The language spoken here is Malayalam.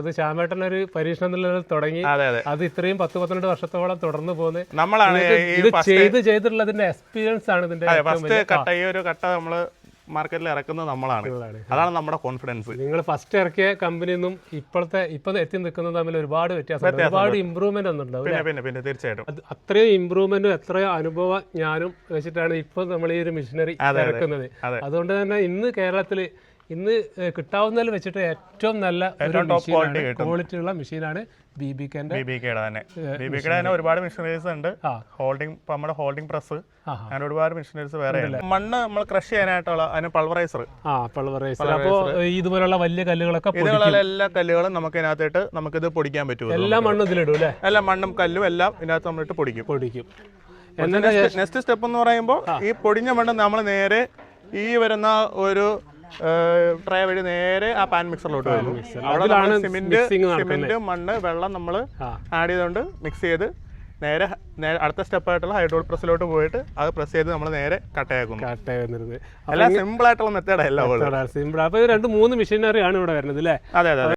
അത് ശ്യാമേട്ടൻ ഒരു പരീക്ഷണം എന്നുള്ളത് തുടങ്ങി. അത് ഇത്രയും 10-12 വർഷത്തോളം തുടർന്ന് പോകുന്നത് നമ്മളാണ്. ഇത് ചെയ്തിട്ടുള്ളതിന്റെ എക്സ്പീരിയൻസ് ആണ് ഇതിന്റെ ഈ ഒരു കട്ട നമ്മള് മാർക്കറ്റിൽ ഇറക്കുന്നത് നമ്മളാണ്. അതാണ് നമ്മുടെ കോൺഫിഡൻസ്. നിങ്ങൾ ഫസ്റ്റ് ഇറക്കിയ കമ്പനിയൊന്നും ഇപ്പൊ എത്തി നിൽക്കുന്നത് തമ്മിൽ ഒരുപാട് വ്യത്യാസം, ഒരുപാട് ഇമ്പ്രൂവ്മെന്റ് ഒന്നുണ്ടാവും. പിന്നെ തീർച്ചയായിട്ടും അത്രയും ഇമ്പ്രൂവ്മെന്റും എത്രയോ അനുഭവ ജ്ഞാനം വെച്ചിട്ടാണ് ഇപ്പൊ നമ്മൾ ഈ ഒരു മെഷീനറി ഇറക്കുന്നത്. അതുകൊണ്ട് തന്നെ ഇന്ന് കേരളത്തില് ഇന്ന് കിട്ടാവുന്നതിൽ വെച്ചിട്ട് ഏറ്റവും നല്ല ക്വാളിറ്റി ഉള്ള മെഷീനാണ് ബിബികയുടെ തന്നെ ഒരുപാട് മെഷീനറീസ് ഉണ്ട്. നമ്മുടെ ഹോൾഡിംഗ് പ്രസ്, അങ്ങനെ ഒരുപാട് മെഷീനറീസ് വേറെ. മണ്ണ് നമ്മൾ ക്രഷ് ചെയ്യാനായിട്ടുള്ള അതിന് പൾവറൈസർ. അപ്പോ ഇതുപോലുള്ള വലിയ കല്ലുകളൊക്കെ എല്ലാ കല്ലുകളും നമുക്ക് ഇതിനകത്തിട്ട് നമുക്കിത് പൊടിക്കാൻ പറ്റും. എല്ലാ മണ്ണും ഇതിലിടും അല്ലേ? എല്ലാ മണ്ണും കല്ലും എല്ലാം ഇതിനകത്ത് നമ്മളിട്ട് പൊടിക്കും. നെക്സ്റ്റ് സ്റ്റെപ്പ് എന്ന് പറയുമ്പോൾ ഈ പൊടിഞ്ഞ മണ്ണ് നമ്മൾ നേരെ ഈ വരുന്ന ഒരു ട്രേ വഴി നേരെ ആ പാൻ മിക്സറിലോട്ട് വരുന്നു. അവിടെ സിമെന്റ് മണ്ണ് വെള്ളം നമ്മൾ ആഡ് ചെയ്തുകൊണ്ട് മിക്സ് ചെയ്ത് നേരെ അടുത്ത സ്റ്റെപ്പായിട്ടുള്ള ഹൈഡ്രോളിക് പ്രസ്സിലോട്ട് പോയിട്ട് അത് പ്രസ് ചെയ്ത് നമ്മൾ നേരെ കട്ടയാക്കുന്നു. എല്ലാം സിമ്പിൾ ആയിട്ടുള്ള മെത്തേഡ് അല്ല. സിമ്പിൾ. അപ്പൊ 2-3 മെഷീനറി ആണ് ഇവിടെ വരുന്നത് അല്ലേ? അതെ.